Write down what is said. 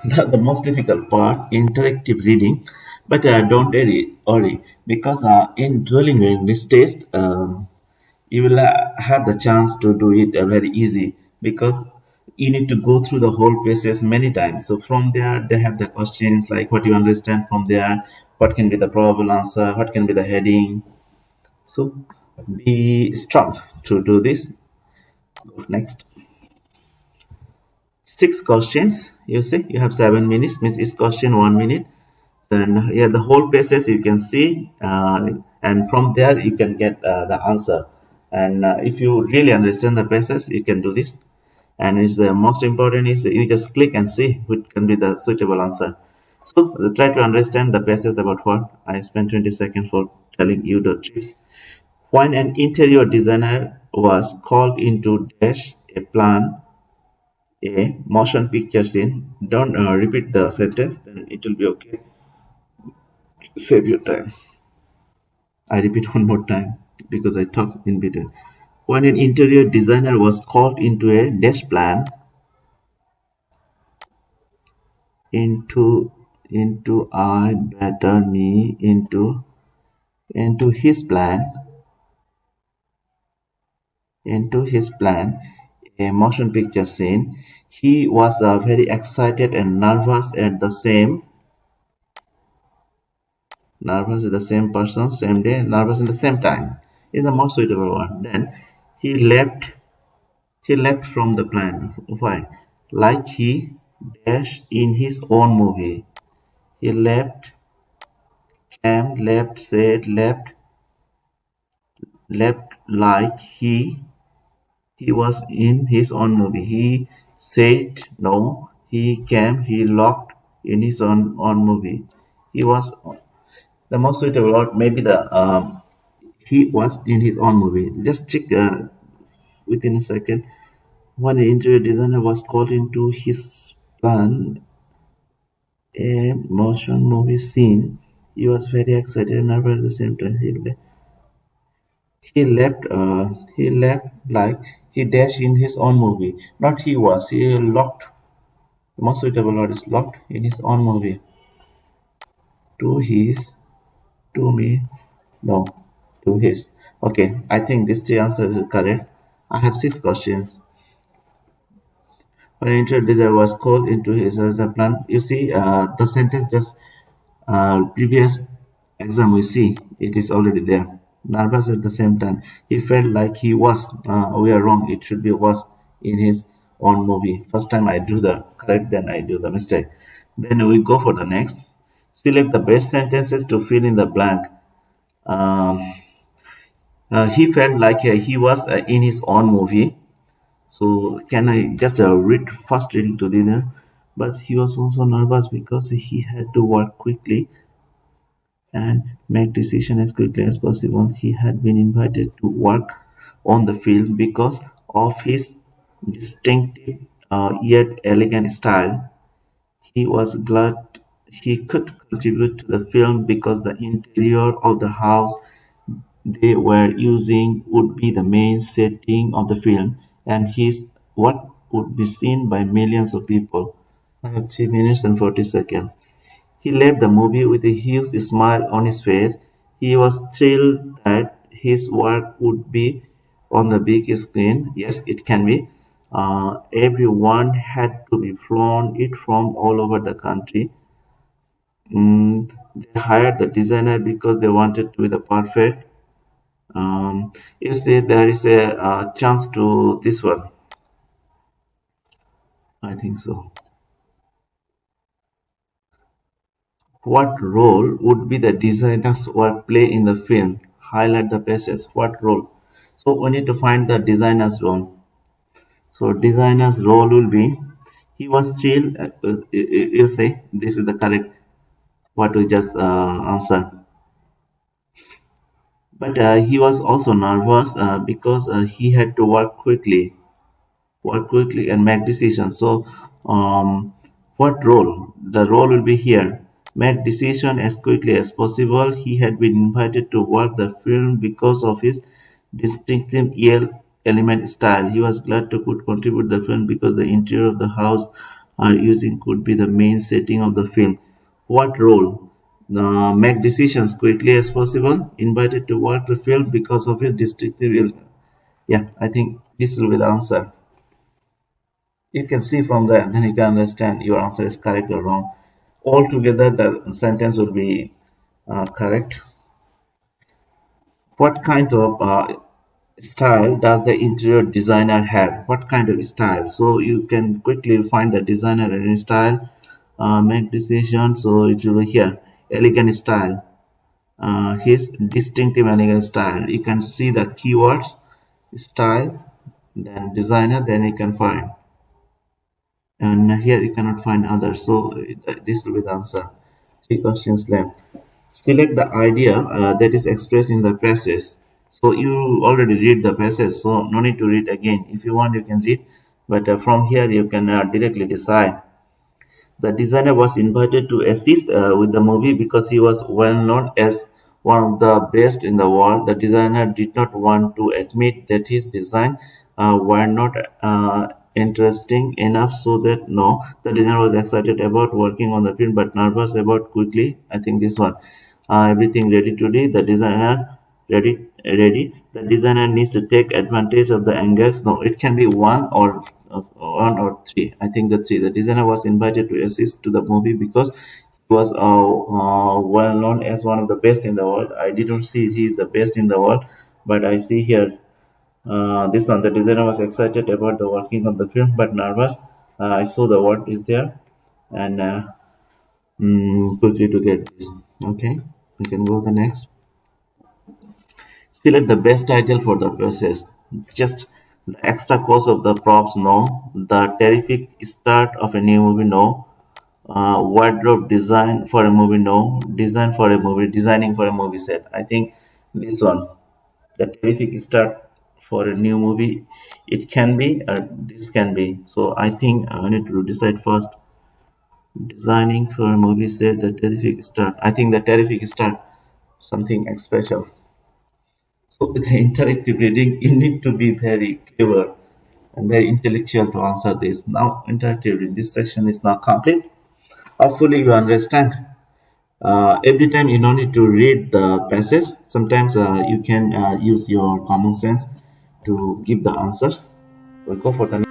the most difficult part, interactive reading. But don't worry, because in Duolingo English test, you will have the chance to do it very easy because you need to go through the whole process many times. So from there, they have the questions like what you understand from there, what can be the probable answer, what can be the heading. So be strong to do this. Next. Six questions. You see, you have 7 minutes, means each question 1 minute. Then yeah, the whole process you can see, and from there you can get the answer. And if you really understand the process, you can do this. And it's the most important is you just click and see which can be the suitable answer. So try to understand the process about what I spent 20 seconds for telling you the tips. When an interior designer was called into dash a plan a motion picture scene, don't repeat the sentence, then it will be okay. Save your time. I repeat one more time because I talk in between. When an interior designer was called into a dash plan, into I better me into his plan, into his plan, a motion picture scene. He was very excited and nervous is the same person, same day, nervous in the same time is the most suitable one. Then he left he left from the plan. Why? Like he dash in his own movie. He left, came, left, said, left like he was in his own movie. He said no. He came. He locked in his own movie. He was the most suitable, or maybe the he was in his own movie. Just check within a second. When the interior designer was called into his plan, a motion movie scene, he was very excited and nervous at the same time. He left. He left like he dashed in his own movie. Not he was. He locked. The most suitable word is locked in his own movie. To his. To me. No. To his. Okay. I think these three answers are correct. I have six questions. When interior designer was called into his plan, you see the sentence just previous exam we see it is already there. Nervous at the same time. He felt like he was. We are wrong. It should be was in his own movie. First time I do the correct, then I do the mistake. Then we go for the next. Select the best sentences to fill in the blank. Um, he felt like he was in his own movie. So can I just read first reading to the but he was also nervous because he had to work quickly and make decision as quickly as possible. He had been invited to work on the film because of his distinctive yet elegant style. He was glad he could contribute to the film because the interior of the house they were using would be the main setting of the film, and his what would be seen by millions of people. I have 3 minutes and 40 seconds. He left the movie with a huge smile on his face. He was thrilled that his work would be on the big screen. Yes, it can be. Everyone had to be flown it from all over the country. They hired the designer because they wanted to be the perfect. You see, there is a chance to this one. I think so. What role would be the designer's work play in the film? Highlight the passage. What role? So we need to find the designer's role. So designer's role will be he was thrilled. You say this is the correct what we just answered. But he was also nervous because he had to work quickly and make decisions. So, what role? The role will be here. Make decision as quickly as possible. He had been invited to work the film because of his distinctive element style. He was glad to could contribute the film because the interior of the house are using could be the main setting of the film. What role? Make decisions quickly as possible. Invited to work the film because of his distinctive. Yeah, I think this will be the answer. You can see from that, then you can understand your answer is correct or wrong. Altogether, the sentence will be correct. What kind of style does the interior designer have? What kind of style? So you can quickly find the designer and style, make decisions. So it will be here, elegant style. His distinctive and elegant style. You can see the keywords, style, then designer, then you can find. And here you cannot find others. So this will be the answer. Three questions left. Select the idea that is expressed in the passage. So you already read the passage, so no need to read again. If you want, you can read, but from here you can directly decide. The designer was invited to assist with the movie because he was well known as one of the best in the world. The designer did not want to admit that his design were not interesting enough, so that no, the designer was excited about working on the film but nervous about quickly. I think this one. Everything ready today. The designer ready. The designer needs to take advantage of the angles. No, it can be one or three. I think the three. The designer was invited to assist to the movie because he was well known as one of the best in the world. I didn't see he is the best in the world, but I see here this one. The designer was excited about the working of the film but nervous. I saw the word is there, and quickly to get this. Okay, we can go to the next. Select the best title for the process. Just the extra cost of the props, no. The terrific start of a new movie, no. Wardrobe design for a movie, no. Design for a movie, designing for a movie set. I think this one, the terrific start for a new movie, it can be or this can be. So I think I need to decide first. Designing for a movie set, the terrific start. I think the terrific start, something special. So with the interactive reading, you need to be very clever and very intellectual to answer this. Now, interactive reading, this section is now complete. Hopefully, you understand. Every time you don't need to read the passage. Sometimes you can use your common sense to give the answers. We'll go for the